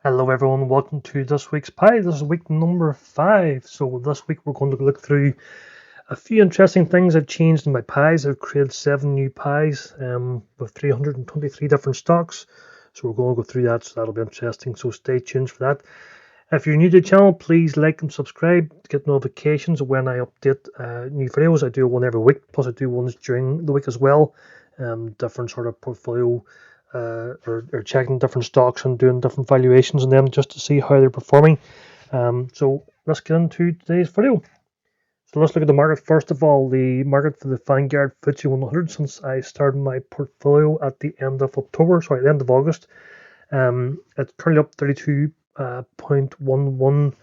Hello everyone, welcome to this week's pie. This is week number 5. So this week we're going to look through a few interesting things I've changed in my pies. I've created 7 new pies with 323 different stocks. So we're going to go through that, so that'll be interesting. So stay tuned for that. If you're new to the channel, please like and subscribe to get notifications when I update new videos. I do one every week, plus I do ones during the week as well. Different sort of portfolio or checking different stocks and doing different valuations on them just to see how they're performing. So let's get into today's video. So let's look at the market. First of all, the market for the Vanguard FTSE 100 since I started my portfolio at the end of August. It's currently up 32.11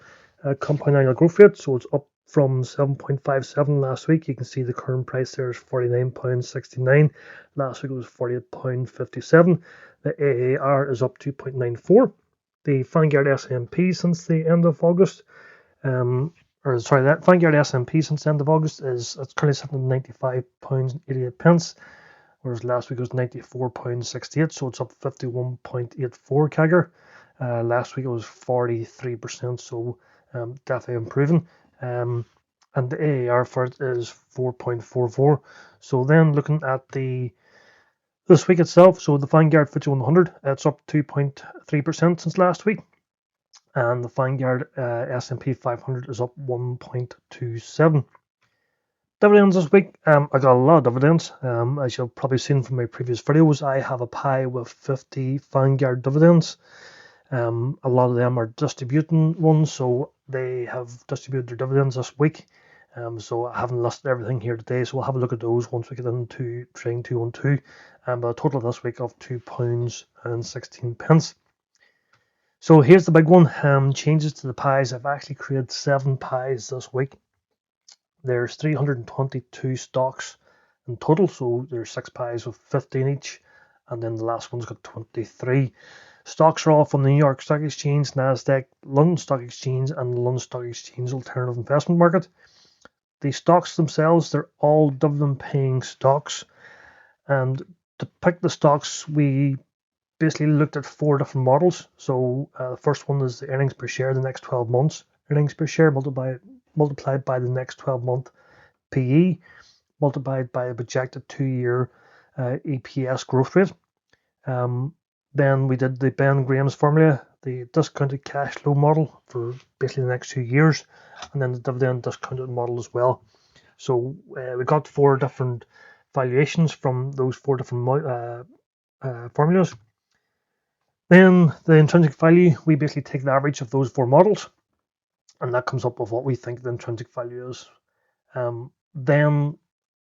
compound annual growth rate, so it's up from 7.57 last week. You can see the current price there is £49.69. Last week it was £48.57. The AAR is up 2.94. The Vanguard S&P since the end of August, that Vanguard S&P since the end of August it's currently sitting at £95.88, whereas last week it was £94.68, so it's up 51.84 CAGR. Last week it was 43%, so definitely improving. And the AAR for it is 4.44. So then looking at this week itself, so the Vanguard FTSE 100, it's up 2.3% since last week, and the Vanguard S&P 500 is up 1.27. Dividends this week, I got a lot of dividends. As you've probably seen from my previous videos, I have a pie with 50 Vanguard dividends. A lot of them are distributing ones, so they have distributed their dividends this week. So I haven't listed everything here today, so we'll have a look at those once we get into Trading212. But a total this week of £2.16. So here's the big one. Changes to the pies. I've actually created 7 pies this week. There's 322 stocks in total, so there's 6 pies with 15 each, and then the last one's got 23. Stocks are all from the New York Stock Exchange, Nasdaq, London Stock Exchange, and the London Stock Exchange Alternative Investment Market. The stocks themselves, they're all dividend-paying stocks, and to pick the stocks, we basically looked at 4 different models. So the first one is the earnings per share the next 12 months. Earnings per share multiplied by the next 12-month PE, multiplied by a projected 2-year EPS growth rate. Then we did the Ben Graham's formula, the discounted cash flow model for basically the next 2 years, and then the dividend discounted model as well. So we got 4 different valuations from those 4 different formulas. Then the intrinsic value, we basically take the average of those 4 models, and that comes up with what we think the intrinsic value is. Then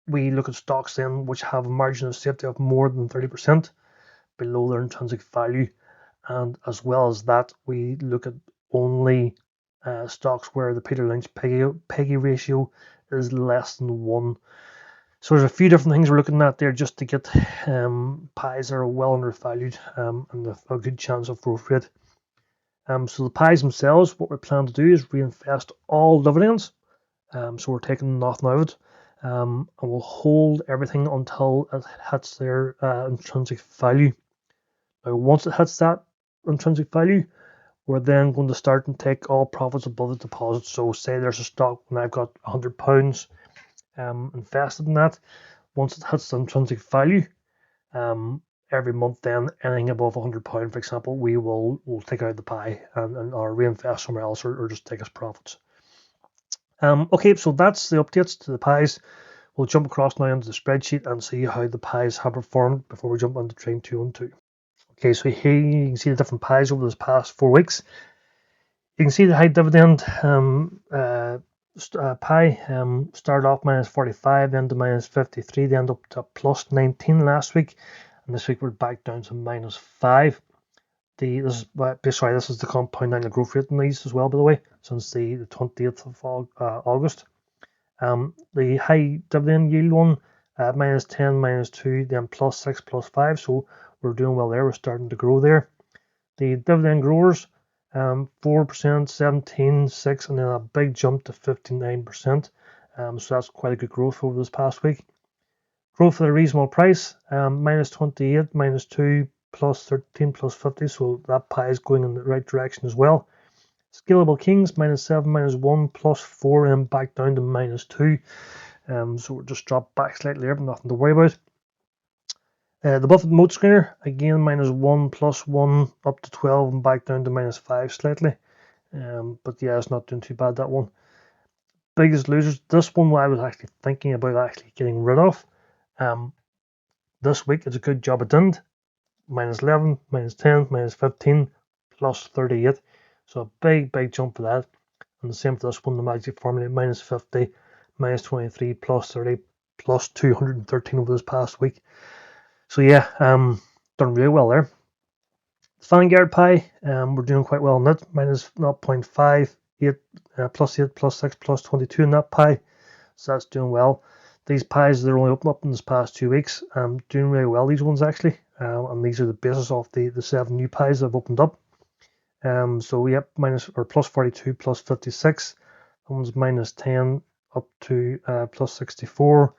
we look at stocks then which have a margin of safety of more than 30% below their intrinsic value, and as well as that, we look at only stocks where the Peter Lynch Peggy ratio is less than 1. So there's a few different things we're looking at there just to get pies that are well undervalued and a good chance of growth rate. So the pies themselves, what we plan to do is reinvest all dividends. So we're taking nothing out of it, and we'll hold everything until it hits their intrinsic value. Now, once it hits that intrinsic value, we're then going to start and take all profits above the deposit. So say there's a stock and I've got £100 invested in that. Once it hits the intrinsic value, every month then anything above £100, for example, we'll take out the pie and or reinvest somewhere else or just take as profits. Okay, so that's the updates to the pies. We'll jump across now into the spreadsheet and see how the pies have performed before we jump into Trading212. Okay, so here you can see the different pies over this past 4 weeks. You can see the high dividend pie started off minus 45, then to minus 53, then up to plus 19 last week, and this week we're back down to minus 5. This is the compound annual growth rate in these as well, by the way, since the 20th of August. The high dividend yield one, minus 10, minus 2, then plus 6, plus 5, so we're doing well there. We're starting to grow there. The dividend growers, 4%, 17, 6, and then a big jump to 59%. So that's quite a good growth over this past week. Growth at a reasonable price, minus 28, minus 2, plus 13 plus 50, so that pie is going in the right direction as well. Scalable Kings -7 -1 plus 4 and back down to -2. So we're just dropped back slightly there, but nothing to worry about. The Buffett Moat Screener, again -1 plus 1 up to 12 and back down to -5 slightly. But yeah, it's not doing too bad, that one. Biggest Losers, this one I was actually thinking about actually getting rid of. This week it's a good job it didn't. -11, -10, -15, plus 38. So a big jump for that. And the same for this one, the Magic Formula, -50, -23, plus 30, plus 213 over this past week. So yeah, done really well there. Vanguard Pie, we're doing quite well on that, -0.5, 8, plus 8, plus 6, plus 22 in that pie. So that's doing well. These pies, they're only up in this past 2 weeks. Doing really well, these ones actually. And these are the basis of the 7 new pies that have opened up. So yep, plus 42, plus 56. That one's -10 up to plus 64,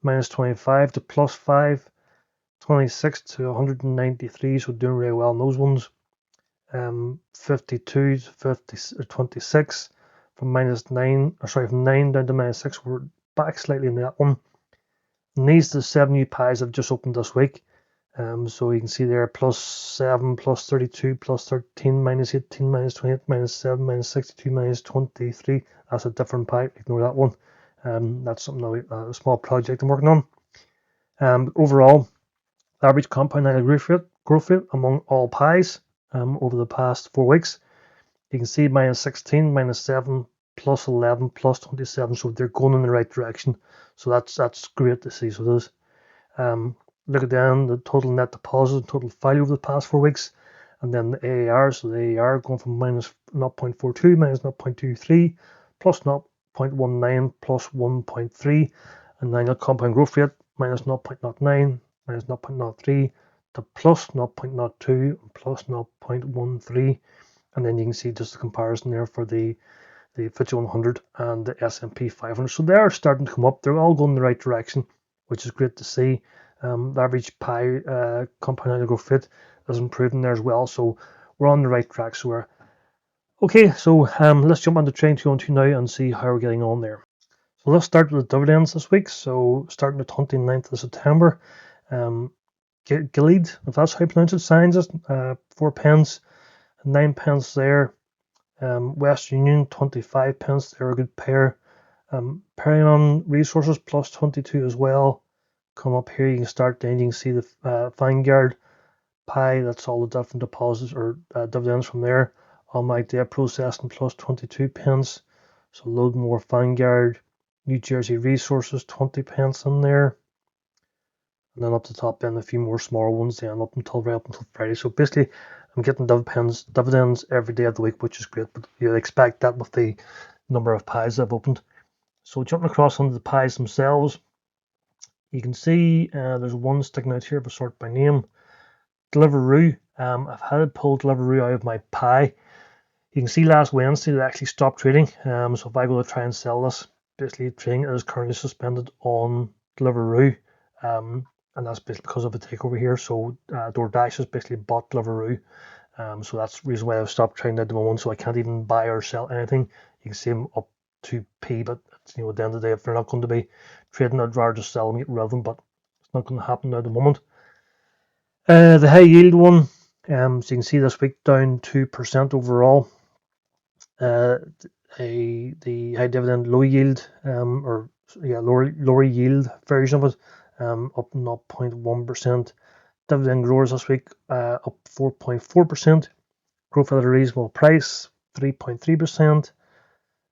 -25 to plus 5, 26 to 193. So doing really well in those ones. 52 to 50 or 26 from from 9 down to -6. We're back slightly in that one. And these are the 7 new pies I've just opened this week. So you can see there +7, plus 32, plus 13, -18, -28, -7, -62, -23. That's a different pie. Ignore that one. That's something a small project I'm working on. Overall, the average compound annual growth rate among all pies over the past 4 weeks. You can see -16, -7, plus 11, plus 27. So they're going in the right direction. So that's great to see. So there's look at then the total net deposit, total value over the past 4 weeks, and then the AAR. So the AAR going from -0.42, -0.23, plus 0.19, plus 1.3, and annual compound growth rate -0.09, -0.03 to plus 0.02, plus 0.13, and then you can see just the comparison there for the FTSE 100 and the S&P 500. So they are starting to come up. They're all going in the right direction, which is great to see. The average pie compound annual growth rate is improving there as well. So we're on the right track. So we're okay. So let's jump on to Trading212 now and see how we're getting on there. So let's start with the dividends this week. So starting the 29th of September, Gilead, if that's how you pronounce it, signs it, 4 pence, 9 pence there. Western Union, 25 pence, they're a good pair. Perion Resources, plus 22 as well. Come up here, you can start then, you can see the Vanguard pie, that's all the different deposits or dividends from there. Almighty Data Processing, plus 22 pence. So a load more Vanguard. New Jersey Resources, 20 pence in there. And then up the top then a few more smaller ones then up until Friday. So basically I'm getting dividends every day of the week, which is great, but you'd expect that with the number of pies I've opened. So jumping across onto the pies themselves, you can see there's one sticking out here, but sort by name. Deliveroo. I've had to pull Deliveroo out of my pie. You can see last Wednesday they actually stopped trading. So if I go to try and sell this, basically trading is currently suspended on Deliveroo. And that's basically because of a takeover here. So DoorDash has basically bought Deliveroo. So that's the reason why I've stopped trading at the moment. So I can't even buy or sell anything. You can see them up to P, but at the end of the day, if they're not going to be trading, I'd rather just sell them, get rid of them. But it's not going to happen now at the moment. The high yield one, so you can see this week down 2% overall. The high dividend low yield, lower yield version of it, up 0.1%. Dividend growers this week up 4.4%. Growth at a reasonable price 3.3%.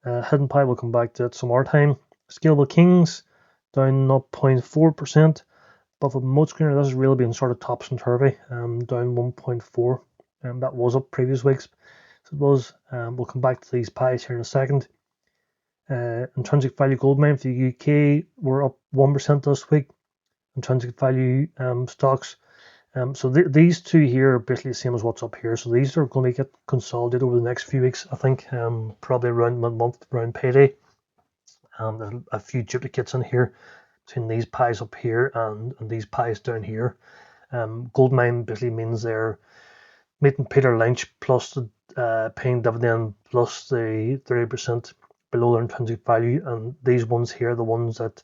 Hidden pie, we'll come back to it some more time. Scalable Kings down 0.4%. Buffett Moat Screener, this has really been sort of tops and turvy, down 1.4. That was up previous weeks. So it was. We'll come back to these pies here in a second. Intrinsic value gold mine for the UK, we're up 1% this week. Intrinsic value stocks. So these two here are basically the same as what's up here. So these are going to get consolidated over the next few weeks, I think, probably around mid-month, around payday. There's a few duplicates in here between these pies up here and these pies down here. Gold mine basically means they're meeting Peter Lynch plus the paying dividend plus the 30% below their intrinsic value, and these ones here are the ones that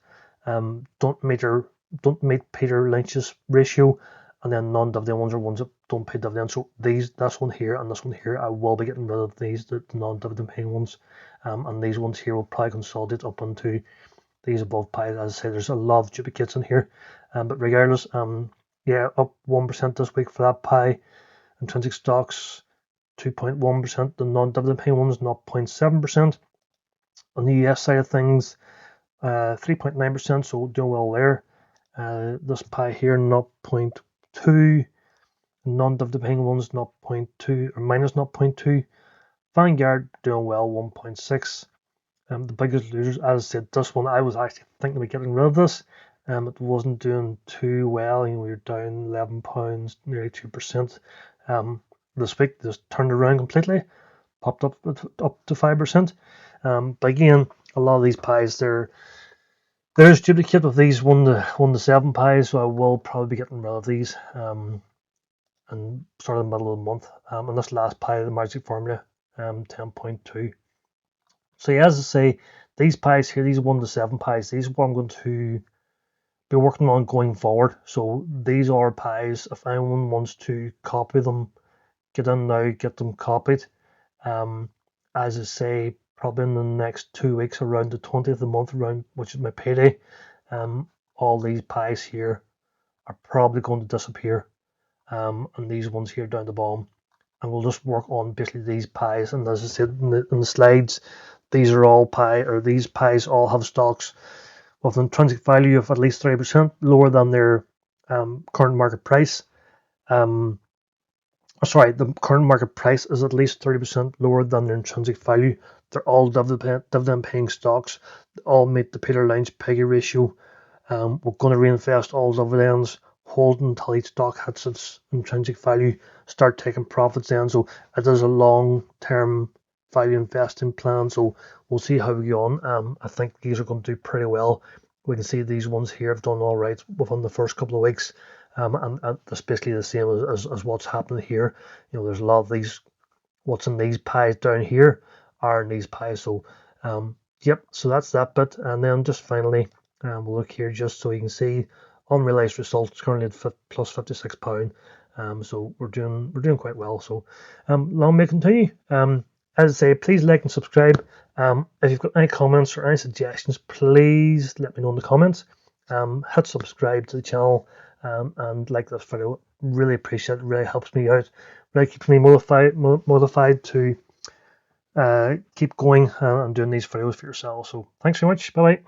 don't meet Peter Lynch's ratio, and then non-dividend ones are ones that don't pay dividends. So this one here and this one here, I will be getting rid of these, the non-dividend paying ones, and these ones here will probably consolidate up into these above pies. As I say, there's a lot of duplicates in here, but regardless, yeah, up 1% this week for that pie. Intrinsic stocks 2.1%, the non-dividend paying ones 0.7%. On the US side of things, 3.9%, so doing well there. This pie here 0.2, non-dividend paying ones 0.2 or minus 0.2. Vanguard doing well 1.6. The biggest losers, as I said, this one I was actually thinking about getting rid of this. It wasn't doing too well. We were down £11, nearly 2%. This week just turned around completely, popped up to 5%. But again, a lot of these pies, there's duplicate of these 1 to 7 pies, so I will probably be getting rid of these. And start in the middle of the month. And this last pie, the magic formula, 10.2. So yeah, as I say, these pies here, these 1 to 7 pies, these are what I'm going to be working on going forward. So these are pies. If anyone wants to copy them, get in now, get them copied. As I say, probably in the next 2 weeks, around the 20th of the month, around which is my payday, all these pies here are probably going to disappear. And these ones here down the bottom, and we'll just work on basically these pies. And as I said in the slides, these pies all have stocks with an intrinsic value of at least 30% lower than their current market price. The current market price is at least 30% lower than their intrinsic value. They're all dividend paying stocks. They all meet the Peter Lynch PEGI ratio. We're going to reinvest all dividends, hold until each stock hits its intrinsic value, start taking profits then. So it is a long-term value investing plan. So we'll see how we go on. I think these are going to do pretty well. We can see these ones here have done all right within the first couple of weeks. And that's basically the same as what's happening here. There's a lot of these, what's in these pies down here are in these pies. So, yep, so that's that bit. And then just finally, we'll look here just so you can see unrealized results currently at plus £56. So we're doing quite well. So, long may continue. As I say, please like and subscribe. If you've got any comments or any suggestions, please let me know in the comments. Hit subscribe to the channel. And like this video, really appreciate it. Really helps me out. Really keeps me motivated to keep going and doing these videos for yourself. So thanks very much. Bye bye.